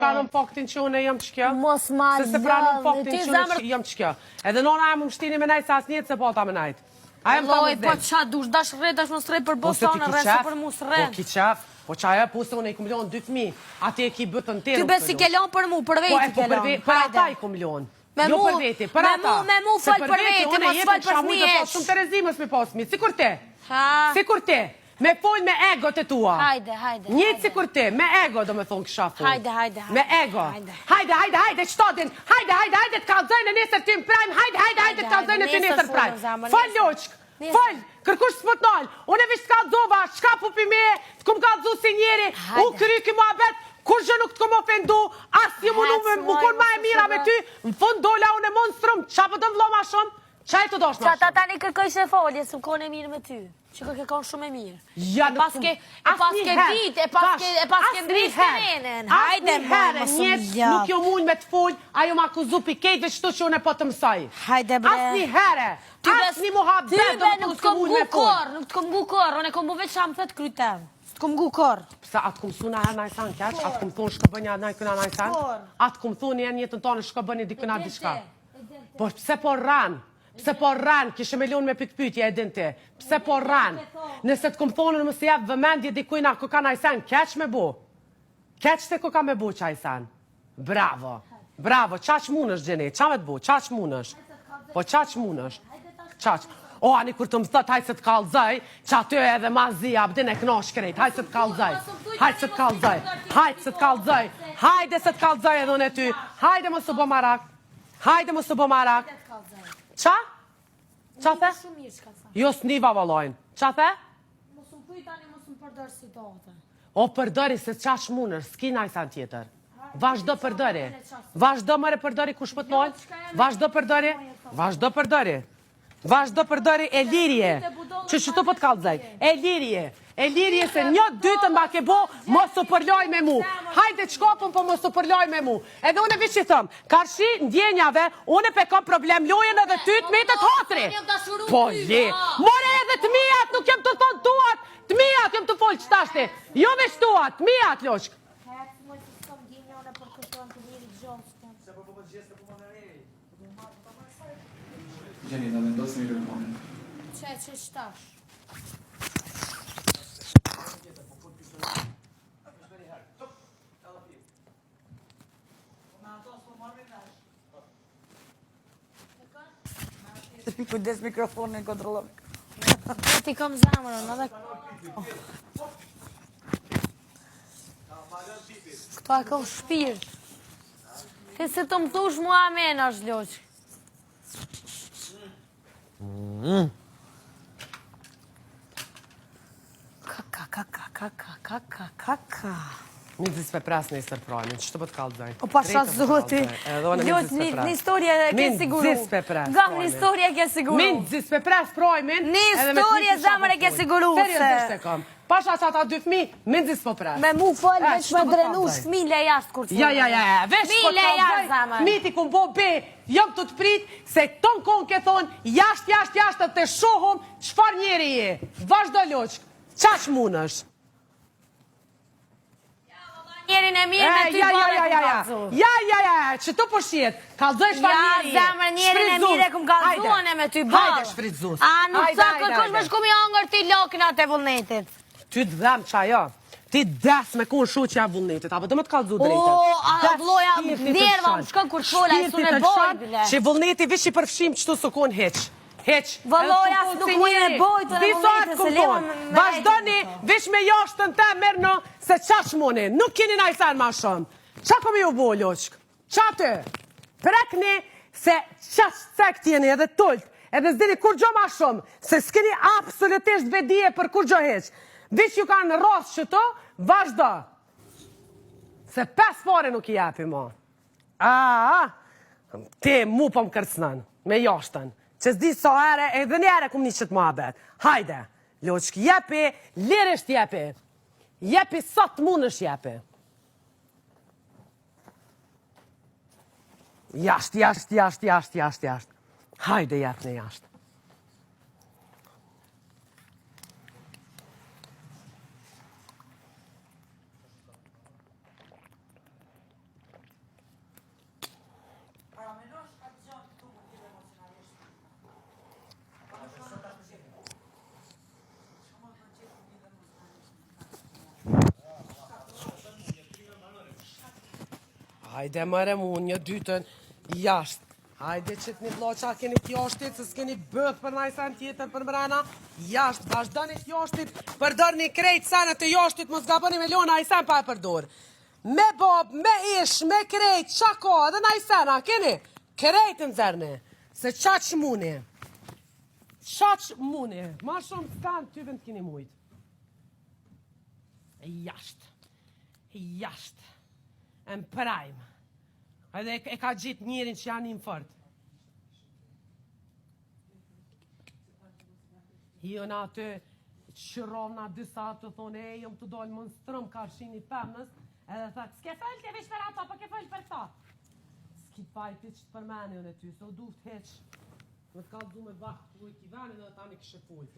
Pranon faktin që unë jam ç'kjo. Mos ma Se pranon faktin që unë jam ç'kjo. Edhe nona e më mshtini me najt se as njët se pata me najt. A jem ta më po qa dush, dash rret, dash mos rret për bostanë, rret për mus rret. Po ki qef, po qa e pusë unë i kum lonë 2 fëmi, ati e ki bëtën tërë. Ty besi ke lonë për mu, për veti ke lonë. Për ata i kum lonë. Jo për veti, për ata. Me mu fal për veti, mos fal për fëmijë. Shumë të rezimës me pasmi, si kur te. Si kur te. Me folj me egot e tua. Hajde. Njëtë si kur te, me ego do me thonë kësha folj. Hajde. Me ego. Hajde, qëtadin. Hajde, të kalzojnë e nesër ty më prajmë. Hajde, të kalzojnë e ty nesër prajmë. Fal loqk, fal, kërkush së pëtnall. Unë e vishë të kalzova, shka pupi me, të kum kalzu si njeri, u kryki mua bet, kur gjë nuk të kum ofendu, as një më kur ma e mira me ty, në fund dola unë e monstrum, qa për të vlo ma shumë, qaj të dosh ma shumë. Qa ta tani kërkoj se folje, së më kone mirë me ty. Që kërke konë shumë e mirë. Ja, e paske dit, e paske ndrisë të menen. Hajde, herë, njëtë nuk jo mund me të full, ajo ma akuzu pi kejtve qëtu që unë e po të mësaj. Hajde, bre. Asni herë, asni muhabet do më të mund me full. Nuk të kom gu kor, unë e kom bu veç shamë thët krytem. Së të kom gu kor. Pësa atë kom su në herë najsan keq, atë kom thonë shka bënja najkëna najsan, atë kom thonë një jetën tonë shka bënja dikëna diçka. Por pëse po ranë? Pse po rran, kishe me lonë me pikpytje e din ti. Pse po rran? Nëse të kom thonë në mësë jepë vëmendje dikujna ku ka najsen, keq me bu. Keq të ku ka me bu qajsen. Bravo, qaq munësh gjeni, qa me të bu, qaq munësh. Po qaq munësh, qaq. O, ani kur të më thët, hajtë se të kalzaj, që aty edhe ma zi, abdin e knosh krejt, hajtë se të kalzaj, hajtë se të kalzaj, hajde se të kalzaj edhe unë e ty, hajde më së bo marak, Qa? Qa the? Jo s'niva valojnë. Qa the? Mos më kuj tani, mos më përdër situatë. O përdëri se qash munër, s'ki najsan tjetër. Vazhdo përdëri. Vazhdo mëre përdëri kush pët nojnë. Vazhdo përdëri e lirje. Që tu pët kalzaj. E lirje se një dytë mba ke bo, mos u përloj me mu. Hajde qkopën, po mos u përloj me mu. Edhe unë e vishë që thëmë, karshi ndjenjave, unë e pe kam problem lojën edhe ty të metët hotri. Po le, more edhe të mijat, nuk jem të thonë tuat, të mijat jem të folë qëtashti. Jo veç tuat, të mijat loqk. Gjeni, në vendosë mikrofonin. Që qëtash? Kujdes mikrofonin, kontrolon. Ti kam zamërën, edhe... Këta kam shpirt. Se të më thush mua amen është loqë. Kaka. Midzi s'pe pres në i sërprojnë, që të pëtë kaldzaj. O pasha zoti. Një historie ke siguru. Midzi s'pe pres. Gam, një historie ke siguru. Midzi s'pe pres projmin. Një historie zamër e ke siguru. Seriosisht e kam. Pasha që ata 2 fëmi, midzi s'po pres. Me mu folë, veç me drenush, fëmi le jashtë kur të folë. Ja, veç po të kaldzaj. Miti ku mbo be, jam të prit, se ton kon ke thonë, jashtë, të shohëm, qëfar njeri je. Vazhdo loqk, qash munësh. Njerin e mirë me ty bërë e kum kalzu. Ja, që tu përshjet, kalzoj shfar njeri. Ja, zemër, njerin e mirë e kum kalzuane me ty bërë. Hajde, shfritzus. A, nuk të kërkush me shku mi angër ti loknat e vullnetit. Ty të dhem qa jo. Ti des me kun shuqja vullnetit, apo dhe me të kalzu drejtet. O, a vloja, njerëva më shkën kur shkolla e sun e bojë, bile. Që vullneti vish i përfshim qëtu së kun heq. Vëlloja së nuk mujnë e bojtë dhe vullnetit se levën me vazhdoni, vish me jashtën te mërno, se qash muni, nuk kini najsan ma shumë. Qa kom ju bo, loqk? Qa të? Prekni se qash cek tjeni edhe tullt, edhe zdini kur gjo ma shumë, se s'kini absolutisht vedije për kur gjo heq. Vish ju kanë ras që të, vazhdo. Se 5 pare nuk i jepi mo. Ti mu po më kërcnan, me jashtën. Që s'di so ere, edhe njere kum një qëtë muhabet. Hajde, loqk, jepi, lirisht jepi. Jepi sa të munësh jepi. Jashtë. Hajde jep në jashtë. Hajde mëre mu, një dytën, jashtë. Hajde që t'ni vloqa keni t'joshtit, se s'keni bëth për najsan tjetër për mrena. Jashtë, vazhdoni t'joshtit, përdorni krejt sanët të joshtit, mos gaboni me lona ajsan pa e përdor. Me bob, me ish, me krejt, qa ko, edhe najsena, keni? Krejt në zërni, se qa që muni. Qa që muni, ma shumë s'kanë ty vend t'kini mujt. Jashtë, jashtë, në prajmë. Edhe e ka gjitë njërin që janë një fort. Jo në atë qërom në disa të thonë, e, jëm të dojnë më në strëm karshin i femnës, edhe thak, s'ke fëllë të vish për ato, po ke fëllë për ta. S'ki pajti që të përmeni unë e ty, se o duft heq. Më t'ka du me bakë të ujtë i veni dhe tani kështë fullë.